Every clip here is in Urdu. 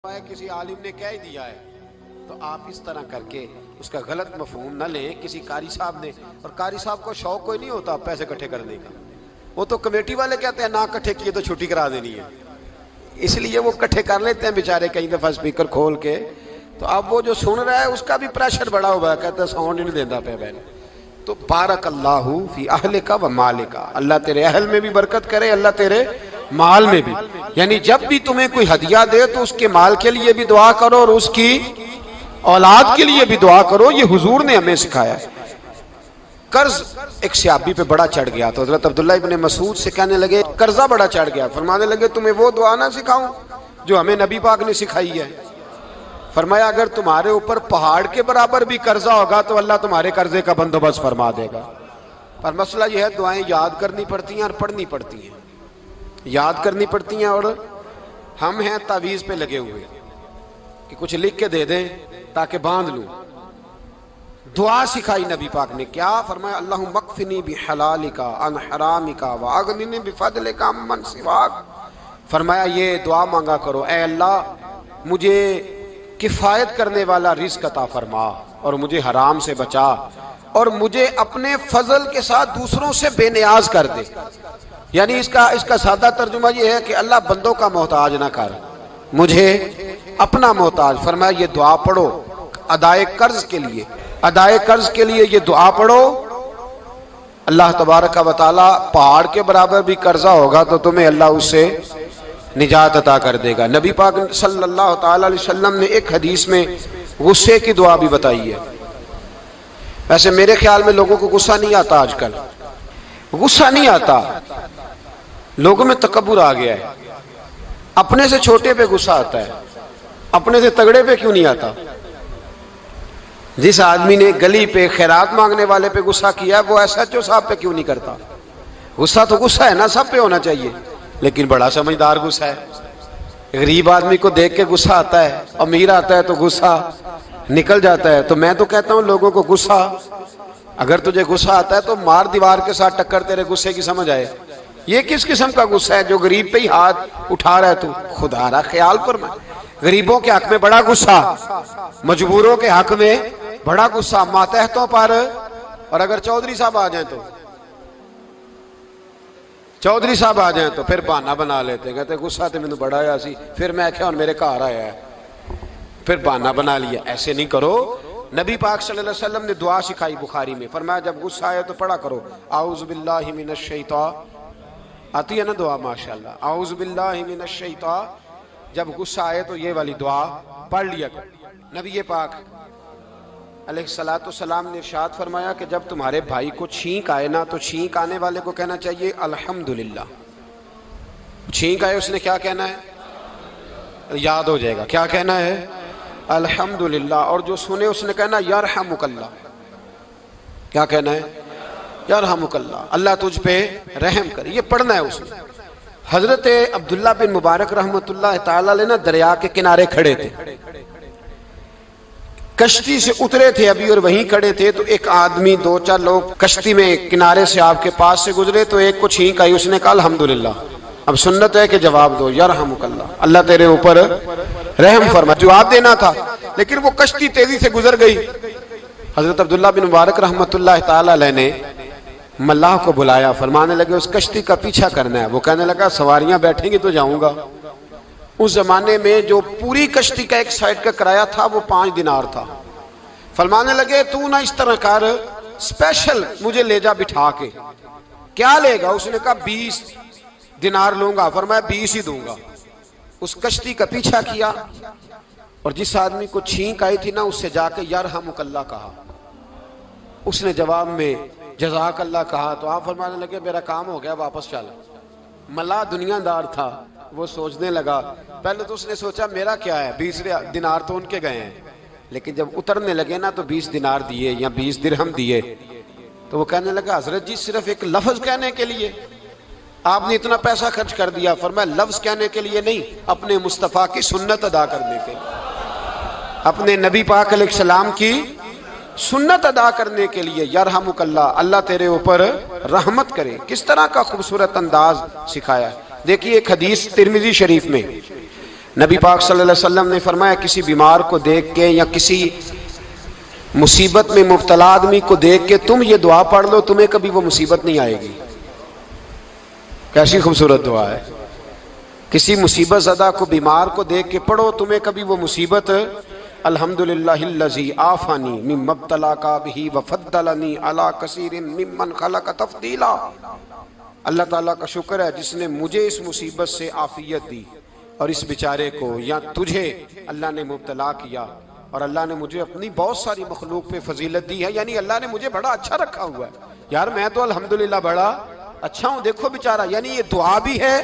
ہے کسی عالم نے کہہ دیا ہے تو آپ اس طرح کر کے اس کا غلط مفہوم نہ لیں کسی قاری صاحب نے. اور قاری صاحب کو شوق کوئی نہیں ہوتا پیسے اکٹھے کرنے کا, وہ تو کمیٹی والے کہتے ہیں نہ اکٹھے کیے تو چھٹی کرا دینی ہے, اس لیے وہ اکٹھے کر لیتے ہیں بیچارے کئی دفعہ اسپیکر کھول کے. تو اب وہ جو سن رہا ہے اس کا بھی پریشر بڑا ہوا ہے, کہتا ہے ساؤنڈ نہیں دینا پہ بہن. تو بارک اللہ فی اہلک و مالک, اللہ تیرے اہل میں بھی برکت کرے, اللہ تیرے مال میں بھی. یعنی جب بھی تمہیں کوئی ہدیہ دے تو اس کے مال کے لیے بھی دعا کرو اور اس کی اولاد کے لیے بھی دعا کرو. یہ حضور نے ہمیں سکھایا ہے. قرض ایک صحابی پہ بڑا چڑھ گیا تو حضرت عبداللہ ابن مسعود سے کہنے لگے قرضہ بڑا چڑھ گیا, فرمانے لگے تمہیں وہ دعا نہ سکھاؤں جو ہمیں نبی پاک نے سکھائی ہے. فرمایا اگر تمہارے اوپر پہاڑ کے برابر بھی قرضہ ہوگا تو اللہ تمہارے قرضے کا بندوبست فرما دے گا. پر مسئلہ یہ ہے دعائیں یاد کرنی پڑتی ہیں اور پڑھنی پڑتی ہیں. یاد کرنی پڑتی ہیں اور ہم ہیں تعویذ پہ لگے ہوئے کہ کچھ لکھ کے دے دیں تاکہ باندھ لوں. دعا سکھائی نبی پاک نے, کیا فرمایا اللہم اکفنی بحلالک عن حرامک واغننی بفضلک عمن سواک. فرمایا یہ دعا مانگا کرو, اے اللہ مجھے کفایت کرنے والا رزق عطا فرما اور مجھے حرام سے بچا اور مجھے اپنے فضل کے ساتھ دوسروں سے بے نیاز کر دے. یعنی اس کا سادہ ترجمہ یہ ہے کہ اللہ بندوں کا محتاج نہ کر, مجھے اپنا محتاج. فرمایا یہ دعا پڑھو ادائے قرض کے لیے, ادائے قرض کے لیے یہ دعا پڑھو. اللہ تبارک و تعالی پہاڑ کے برابر بھی قرضہ ہوگا تو تمہیں اللہ اس سے نجات عطا کر دے گا. نبی پاک صلی اللہ تعالی علیہ وسلم نے ایک حدیث میں غصے کی دعا بھی بتائی ہے. ویسے میرے خیال میں لوگوں کو غصہ نہیں آتا, آج کل غصہ نہیں آتا, لوگوں میں تکبر آ گیا ہے. اپنے سے چھوٹے پہ غصہ آتا ہے, اپنے سے تگڑے پہ کیوں نہیں آتا. جس آدمی نے گلی پہ خیرات مانگنے والے پہ غصہ کیا وہ ایس ایچ او صاحب پہ کیوں نہیں کرتا. غصہ تو غصہ ہے نا, سب پہ ہونا چاہیے, لیکن بڑا سمجھدار غصہ ہے. غریب آدمی کو دیکھ کے غصہ آتا ہے, امیر آتا ہے تو غصہ نکل جاتا ہے. تو میں تو کہتا ہوں لوگوں کو غصہ, اگر تجھے غصہ آتا ہے تو مار دیوار کے ساتھ ٹکر تیرے غصے کی سمجھ آئے. یہ کس قسم کا غصہ ہے جو غریب پہ ہی ہاتھ اٹھا رہا ہے. تو خدا را خیال فرما, غریبوں کے حق میں بڑا غصہ, مجبوروں کے حق میں بڑا غصہ, ماتحتوں پر. اور اگر چودھری صاحب آ جائیں تو چودھری صاحب آ جائیں تو پھر بہانہ بنا لیتے, کہتے غصہ تو مینوں بڑا آیا سی, پھر میں کیا اور میرے گھر آیا ہے, پھر بہانہ بنا لیا. ایسے نہیں کرو. نبی پاک صلی اللہ علیہ وسلم نے دعا سکھائی بخاری میں, فرمایا جب غصہ آئے تو پڑھا کرو اعوذ باللہ من الشیطان. آتی ہے نا دعا ماشاءاللہ, اعوذ باللہ من الشیطان. جب غصہ آئے تو یہ والی دعا پڑھ لیا کرو. نبی پاک علیہ الصلوۃ والسلام نے ارشاد فرمایا کہ جب تمہارے بھائی کو چھینک آئے نا تو چھینک آنے والے کو کہنا چاہیے الحمدللہ. چھینک آئے اس نے کیا کہنا ہے, یاد ہو جائے گا کیا کہنا ہے, الحمدللہ. اور جو سنے اس نے کہنا یرحمک اللہ. کیا کہنا ہے, یرحمک اللہ, اللہ تجھ پہ رحم کرے. یہ پڑھنا ہے اس نے. حضرت عبداللہ بن مبارک رحمۃ اللہ تعالی علیہ نا دریا کے کنارے کھڑے تھے, کشتی سے اترے تھے ابھی اور وہیں کھڑے تھے. تو ایک آدمی, دو چار لوگ کشتی میں کنارے سے آپ کے پاس سے گزرے تو ایک کو چھینک آئی, اس نے کہا الحمدللہ. اب سنت ہے کہ جواب دو یرحمک اللہ, اللہ تیرے اوپر رحم فرما. جواب دینا تھا لیکن وہ کشتی تیزی سے گزر گئی. حضرت عبداللہ بن مبارک رحمۃ اللہ تعالی علیہ نے ملاح کو بلایا, فرمانے لگے اس کشتی کا پیچھا کرنا ہے. وہ کہنے لگا سواریاں بیٹھیں گی تو جاؤں گا. اس زمانے میں جو پوری کشتی کا ایک سائیڈ کا کرایہ تھا وہ 5 دینار تھا. فرمانے لگے تو نہ اس طرح کر, اسپیشل مجھے لے جا بٹھا کے. کیا لے گا, اس نے کہا 20 دینار لوں گا. فرمایا 20 ہی دوں گا. اس کشتی کا پیچھا کیا اور جس آدمی کو چھینک آئی تھی نا اس سے جا کے یرحمک اللہ کہا. اس نے جواب میں جزاک اللہ کہا. تو آپ فرمانے لگے میرا کام ہو گیا, واپس چل. ملا دنیا دار تھا, وہ سوچنے لگا, پہلے تو اس نے سوچا میرا کیا ہے, 20 دینار تو ان کے گئے ہیں. لیکن جب اترنے لگے نا تو 20 دینار دیے یا 20 درہم دیے. تو وہ کہنے لگا حضرت جی صرف ایک لفظ کہنے کے لیے آپ نے اتنا پیسہ خرچ کر دیا. فرمایا لفظ کہنے کے لیے نہیں, اپنے مصطفیٰ کی سنت ادا کرنے کے لیے, اپنے نبی پاک علیہ السلام کی سنت ادا کرنے کے لیے. یرحمک اللہ, اللہ تیرے اوپر رحمت کرے. کس طرح کا خوبصورت انداز سکھایا. دیکھیے ایک حدیث ترمذی شریف میں نبی پاک صلی اللہ علیہ وسلم نے فرمایا کسی بیمار کو دیکھ کے یا کسی مصیبت میں مبتلا آدمی کو دیکھ کے تم یہ دعا پڑھ لو، تمہیں کبھی وہ مصیبت نہیں آئے گی۔ کیسی خوبصورت دعا ہے۔ کسی مصیبت زدہ کو بیمار کو دیکھ کے پڑھو، تمہیں کبھی وہ مصیبت الحمدللہ الذی عافانی مما ابتلاک بہ وفضلنی علی کثیر ممن خلق تفضیلا۔ اللہ تعالیٰ کا شکر ہے جس نے مجھے اس مصیبت سے عافیت دی اور اس بیچارے کو یا تجھے اللہ نے مبتلا کیا، اور اللہ نے مجھے اپنی بہت ساری مخلوق پہ فضیلت دی ہے، یعنی اللہ نے مجھے بڑا اچھا رکھا ہوا ہے یار، میں تو الحمدللہ بڑا اچھا ہوں، دیکھو بیچارہ۔ یعنی یہ دعا بھی ہے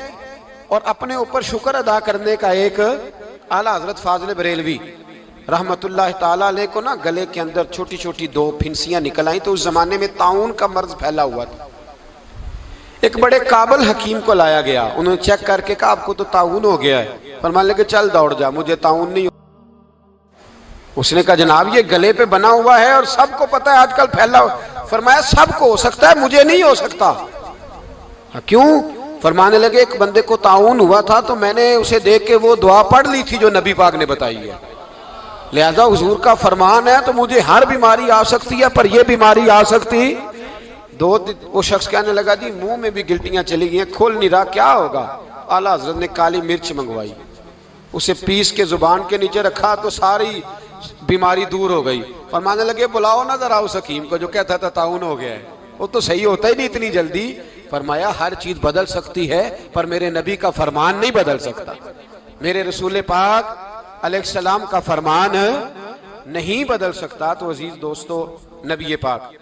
اور اپنے اوپر شکر ادا کرنے کا ایک اعلیٰ حضرت فاضل بریلوی رحمت اللہ تعالیٰ علیہ کو نا گلے کے اندر چھوٹی چھوٹی 2 پھنسیاں نکل آئیں، تو اس زمانے میں طاعون کا مرض پھیلا ہوا تھا۔ ایک بڑے قابل حکیم کو لایا گیا، انہوں نے چیک کر کے کہا آپ کو تو طاعون ہو گیا ہے، فرمانے لگے چل دوڑ جا، مجھے طاعون نہیں۔ اس نے کہا جناب یہ گلے پہ بنا ہوا ہے اور سب کو پتہ ہے آج کل پھیلا ہوا۔ فرمایا سب کو ہو سکتا ہے، مجھے نہیں ہو سکتا۔ کیوں؟ فرمانے لگے ایک بندے کو طاعون ہوا تھا تو میں نے اسے دیکھ کے وہ دعا پڑھ لی تھی جو نبی پاک نے بتائی ہے، لہذا حضور کا فرمان ہے تو مجھے ہر بیماری آ سکتی ہے پر یہ بیماری آ سکتی۔ وہ شخص کہنے لگا جی منہ میں بھی گلٹیاں چلی گئی ہیں، کھول نہیں رہا، کیا ہوگا؟ اعلیٰ حضرت نے کالی مرچ منگوائی، اسے پیس کے زبان کے نیچے رکھا تو ساری بیماری دور ہو گئی۔ فرمانے لگے بلاؤ نہ ذرا اس حکیم کو جو کہتا تھا طاعون ہو گیا ہے، وہ تو صحیح ہوتا ہی نہیں اتنی جلدی۔ فرمایا ہر چیز بدل سکتی ہے پر میرے نبی کا فرمان نہیں بدل سکتا، میرے رسول پاک علیہ السلام کا فرمان نہیں بدل سکتا۔ تو عزیز دوستو، نبی پاک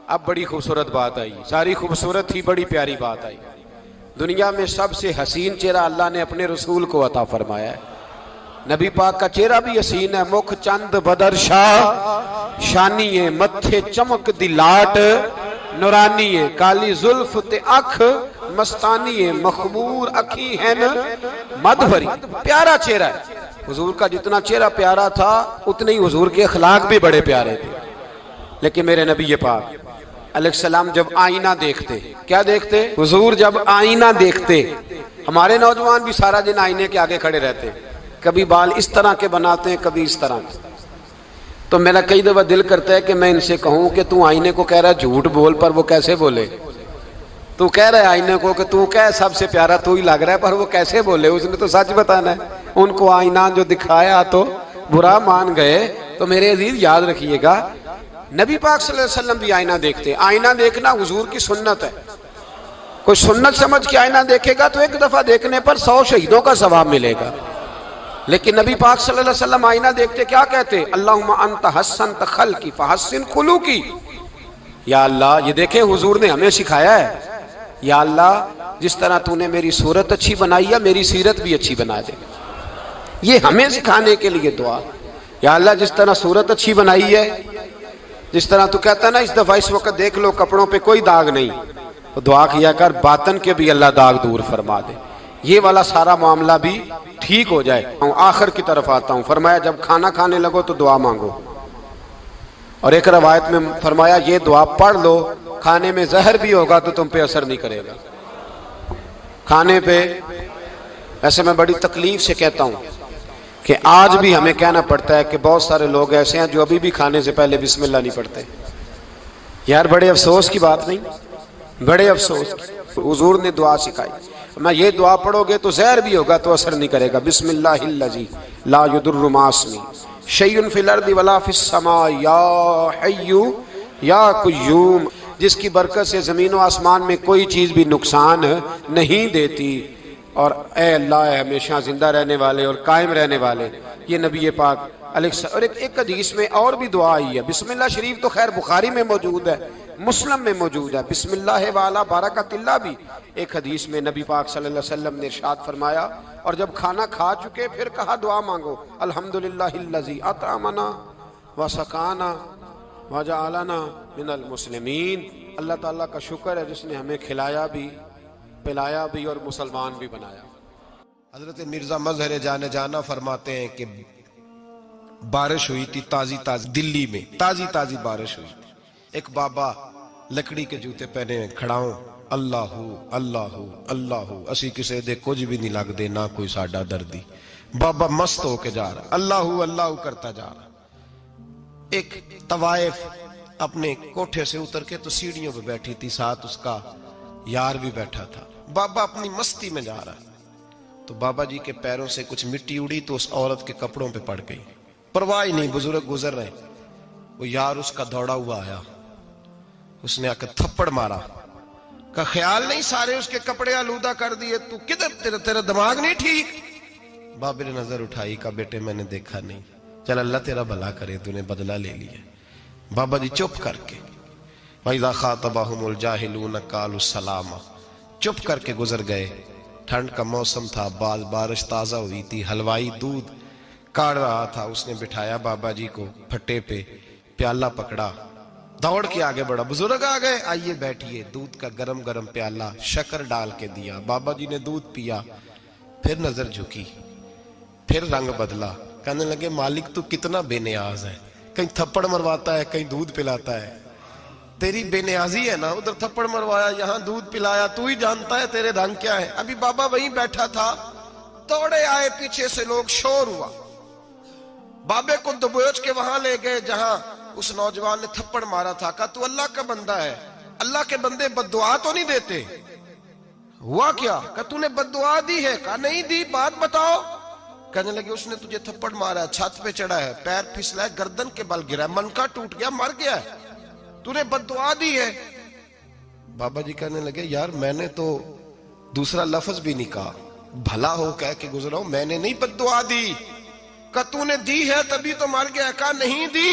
اب بڑی خوبصورت بات آئی، ساری خوبصورت تھی، بڑی پیاری بات آئی۔ دنیا میں سب سے حسین چہرہ اللہ نے اپنے رسول کو عطا فرمایا ہے۔ نبی پاک کا چہرہ بھی حسین ہے، مکھ چند بدر شاہ شانی ہے، متھے چمک دی لاٹ نورانی ہے، کالی زلف تے اکھ مستانی ہے، مخمور اکھی ہیں مد بھری۔ پیارا چہرہ ہے حضور کا، جتنا چہرہ پیارا تھا اتنے ہی حضور کے اخلاق بھی بڑے پیارے تھے۔ لیکن میرے نبی پاک علیہ السلام جب آئینہ دیکھتے، کیا دیکھتے؟ حضور جب آئینہ دیکھتے، ہمارے نوجوان بھی سارا دن آئینے کے آگے کھڑے رہتے، کبھی بال اس طرح کے بناتے ہیں کبھی اس طرح کے۔ تو میرا کئی دفعہ دل کرتا ہے کہ میں ان سے کہوں کہ تو آئینے کو کہہ رہا ہے جھوٹ بول، پر وہ کیسے بولے؟ تو کہہ رہا ہے آئینے کو کہ تو کیا سب سے پیارا تو ہی لگ رہا ہے، پر وہ کیسے بولے؟ اس نے تو سچ بتانا ہے۔ ان کو آئینہ جو دکھایا تو برا مان گئے۔ تو میرے عزیز یاد رکھیے گا، نبی پاک صلی اللہ علیہ وسلم بھی آئینہ دیکھتے۔ آئینہ دیکھنا حضور کی سنت ہے، کوئی سنت سمجھ کے آئینہ دیکھے گا تو ایک دفعہ دیکھنے پر 100 شہیدوں کا ثواب ملے گا۔ لیکن نبی پاک صلی اللہ علیہ وسلم آئینہ دیکھتے کیا کہتے؟ اللہم انت حسنت خلقی فحسن خلوقی۔ یا اللہ، یہ دیکھیں حضور نے ہمیں سکھایا ہے، یا اللہ جس طرح تو نے میری صورت اچھی بنائی ہے میری سیرت بھی اچھی بنا دے۔ یہ ہمیں سکھانے کے لیے دعا، یا اللہ جس طرح صورت اچھی بنائی ہے، جس طرح تو کہتا ہے نا اس دفعہ اس وقت دیکھ لو کپڑوں پہ کوئی داغ نہیں، تو دعا کیا کر باطن کے بھی اللہ داغ دور فرما دے، یہ والا سارا معاملہ بھی ٹھیک ہو جائے۔ آخر کی طرف آتا ہوں، فرمایا جب کھانا کھانے لگو تو دعا مانگو، اور ایک روایت میں فرمایا یہ دعا پڑھ لو، کھانے میں زہر بھی ہوگا تو تم پہ اثر نہیں کرے گا۔ کھانے پہ ایسے میں بڑی تکلیف سے کہتا ہوں کہ آج بھی ہمیں کہنا پڑتا ہے کہ بہت سارے لوگ ایسے ہیں جو ابھی بھی کھانے سے پہلے بسم اللہ نہیں پڑھتے۔ یار بڑے افسوس کی بات نہیں، بڑے افسوس کی۔ حضور نے دعا سکھائی، میں یہ دعا پڑھو گے تو زہر بھی ہوگا تو اثر نہیں کرے گا۔ بسم اللہ الذی لا یضر مع اسمہ شیء فی الارض ولا فی السماء یا حی یا قیوم، جس کی برکت سے زمین و آسمان میں کوئی چیز بھی نقصان نہیں دیتی، اور اے اللہ اے ہمیشہ زندہ رہنے والے اور قائم رہنے والے۔ یہ نبی پاک علیہ السلام۔ اور ایک حدیث میں اور بھی دعا آئی ہے، بسم اللہ شریف تو خیر بخاری میں موجود ہے، مسلم میں موجود ہے، بسم اللہ والا برکت اللہ بھی ایک حدیث میں نبی پاک صلی اللہ علیہ وسلم نے ارشاد فرمایا۔ اور جب کھانا کھا چکے پھر کہا دعا مانگو، الحمدللہ الذی اطعمنا وسقانا وجعلنا من المسلمین۔ اللہ تعالیٰ کا شکر ہے جس نے ہمیں کھلایا بھی، پلایا بھی اور مسلمان بھی بنایا۔ حضرت مرزا مظہر جانے جانا فرماتے ہیں کہ بارش ہوئی تھی تازی تازی، دلی میں تازی تازی بارش ہوئی تھی، ایک بابا لکڑی کے جوتے پہنے کھڑا ہوں، اللہ اللہ اللہ اسی کسے دے کچھ بھی نہیں لگ دے نہ کوئی ساڈا دردی، بابا مست ہو کے جا رہا، اللہ اللہ کرتا جا رہا. ایک طوائف اپنے کوٹھے سے اتر کے تو سیڑھیوں پہ بیٹھی تھی، ساتھ اس کا یار بھی بیٹھا تھا. بابا اپنی مستی میں جا رہا تو بابا جی کے پیروں سے کچھ مٹی اڑی تو اس عورت کے کپڑوں پہ پڑ گئی. پرواہ نہیں، بزرگ گزر رہے. وہ یار اس کا دوڑا ہوا آیا، اس نے آ کے تھپڑ مارا. کا خیال نہیں سارے اس کے کپڑے آلودہ کر دیے، تو کدھر تیرا دماغ نہیں ٹھیک؟ بابے نے نظر اٹھائی، کہا بیٹے میں نے دیکھا نہیں، چل اللہ تیرا بھلا کرے، تو نے بدلہ لے لیا. بابا جی چپ کر کے وَإِذَا خَاطَبَهُمُ الْجَاهِلُونَ قَالُوا سَلَامًا، چپ کر کے گزر گئے. ٹھنڈ کا موسم تھا، بارش تازہ ہوئی تھی، حلوائی دودھ کاڑ رہا تھا. اس نے بٹھایا بابا جی کو پھٹے پہ، پیالہ پکڑا، دوڑ کے آگے بڑھا. بزرگ آ گئے، آئیے بیٹھیے. دودھ کا گرم گرم پیالہ شکر ڈال کے دیا. بابا جی نے دودھ پیا، پھر نظر جھکی، پھر رنگ بدلا. کہنے لگے مالک تو کتنا بے نیاز ہے، کہیں تھپڑ مرواتا ہے، کہیں دودھ پلاتا ہے. تیری بے نیازی ہے نا، ادھر تھپڑ مروایا، یہاں دودھ پلایا، تو ہی جانتا ہے تیرے رنگ کیا ہے. ابھی بابا وہیں بیٹھا تھا، دوڑے آئے پیچھے سے لوگ، شور ہوا. بابے کو دبوچ کے وہاں لے گئے جہاں اس نوجوان نے تھپڑ مارا تھا. کہا تو اللہ کا بندہ ہے، اللہ کے بندے بد دعا تو نہیں دیتے. ہوا کیا؟ کہا تو نے بد دعا دی ہے؟ کہا نہیں دی، بات بتاؤ. کہنے لگے اس نے تجھے تھپڑ مارا ہے، چھت پہ چڑھا ہے، پیر پھسلا ہے، گردن کے بل گرا ہے، من کا ٹوٹ گیا، مر گیا ہے، تو نے بد دعا دی ہے. بابا جی کہنے لگے یار میں نے تو دوسرا لفظ بھی نہیں کہا، بھلا ہو کہہ کے گزرا ہوں، میں نے نہیں بد دعا دی. کہا تو نے دی ہے تبھی تو مر گیا. کہا نہیں دی.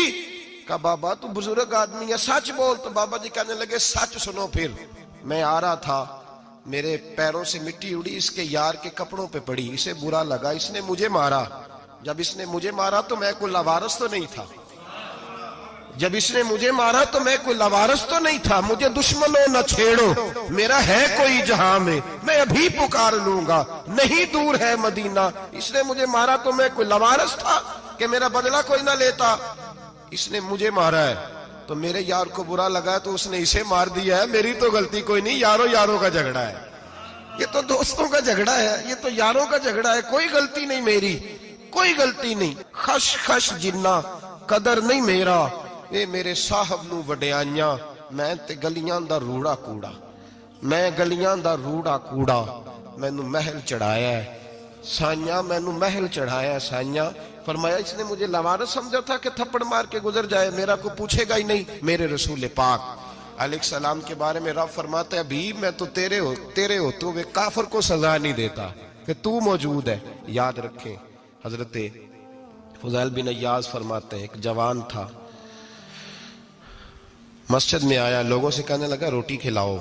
کہا بابا تو بزرگ آدمی ہے، سچ بول. تو بابا جی کہنے لگے سچ سنو. پھر میں آ رہا تھا، میرے پیروں سے مٹی اڑی، اس کے یار کے کپڑوں پہ پڑی، اسے برا لگا، اس نے مجھے مارا. جب اس نے مجھے مارا تو میں کوئی لاوارث تو نہیں تھا، جب اس نے مجھے مارا تو میں کوئی لاوارث تو نہیں تھا. مجھے دشمنوں نہ چھیڑو، میرا ہے کوئی جہاں میں ابھی پکار لوں گا، نہیں دور ہے مدینہ. اس نے مجھے مارا تو میں کوئی لاوارث تھا کہ میرا بدلہ کوئی نہ لیتا. اس نے مجھے مارا ہے تو میرے یار کو برا لگا ہے تو اس نے اسے مار دیا ہے، میری تو غلطی کوئی نہیں. یاروں کا جھگڑا ہے، یہ تو دوستوں کا جھگڑا ہے، یہ تو یاروں کا جھگڑا ہے، کوئی غلطی نہیں میری، کوئی غلطی نہیں. خش خش جنہ قدر نہیں میرا، اے میرے صاحب نو وڈیائیاں، میں تے گلیاں دا روڑا کوڑا، میں گلیاں دا روڑا کوڑا. میں نو محل چڑھایا ہے سائیاں، میں نو محل چڑھایا ہے سائیاں. فرمایا اس نے مجھے لوارث سمجھا تھا کہ تھپڑ مار کے گزر جائے، میرا کو پوچھے گا ہی نہیں. میرے رسول پاک علیہ السلام کے بارے میں رب فرماتا ہے ابھی میں تو تیرے ہوتے ہوئے کافر کو سزا نہیں دیتا کہ تو موجود ہے. یاد رکھیں حضرت فضیل بن عیاض فرماتے ہیں ایک جوان تھا، مسجد میں آیا، لوگوں سے کہنے لگا روٹی کھلاؤ.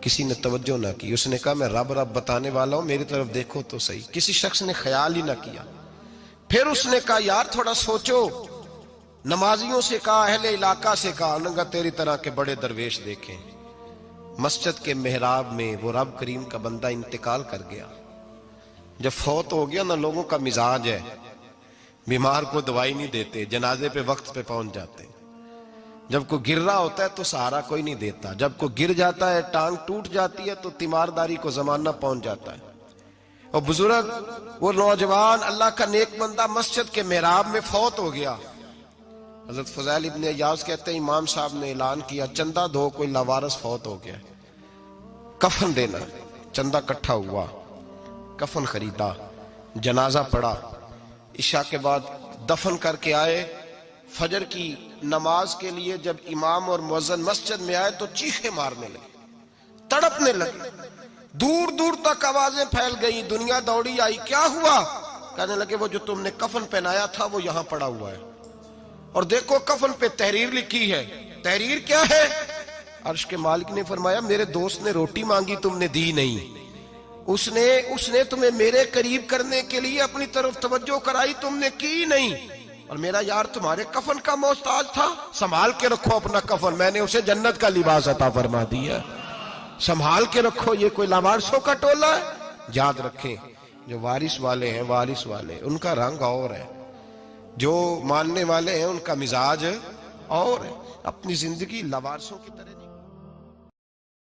کسی نے توجہ نہ کی. اس نے کہا میں رب بتانے والا ہوں، میری طرف دیکھو تو صحیح. کسی شخص نے خیال ہی نہ کیا. پھر اس نے کہا یار تھوڑا سوچو. نمازیوں سے کہا، اہل علاقہ سے کہا، انہوں نے کہا تیری طرح کے بڑے درویش دیکھیں. مسجد کے محراب میں وہ رب کریم کا بندہ انتقال کر گیا. جب فوت ہو گیا نا، لوگوں کا مزاج ہے بیمار کو دوائی نہیں دیتے، جنازے پہ وقت پہ پہنچ جاتے. جب کوئی گر رہا ہوتا ہے تو سہارا کوئی نہیں دیتا، جب کوئی گر جاتا ہے ٹانگ ٹوٹ جاتی ہے تو تیمارداری کو زمانہ پہنچ جاتا ہے. اور بزرگ وہ نوجوان اللہ کا نیک بندہ مسجد کے محراب میں فوت ہو گیا. حضرت فضیل ابن عیاض کہتے ہیں امام صاحب نے اعلان کیا چندہ دو، کوئی لاوارث فوت ہو گیا، کفن دینا. چندہ کٹھا ہوا، کفن خریدا، جنازہ پڑا، عشاء کے بعد دفن کر کے آئے. فجر کی نماز کے لیے جب امام اور مؤذن مسجد میں آئے تو چیخیں مارنے لگے، تڑپنے لگے، دور دور تک آوازیں پھیل گئی. دنیا دوڑی آئی، کیا ہوا؟ کہنے لگے وہ جو تم نے کفن پہنایا تھا وہ یہاں پڑا ہوا ہے، اور دیکھو کفن پہ تحریر لکھی ہے. تحریر کیا ہے؟ عرش کے مالک نے فرمایا میرے دوست نے روٹی مانگی، تم نے دی نہیں. اس نے تمہیں میرے قریب کرنے کے لیے اپنی طرف توجہ کرائی، تم نے کی نہیں. اور میرا یار تمہارے کفن کا محتاج تھا، سنبھال کے رکھو اپنا کفن، میں نے اسے جنت کا لباس عطا فرما دیا، سنبھال کے رکھو. یہ کوئی لاوارثوں کا ٹولہ ہے؟ یاد رکھیں جو وارث والے ہیں، وارث والے ان کا رنگ اور ہے، جو ماننے والے ہیں ان کا مزاج اور ہے. اپنی زندگی لاوارثوں کی طرح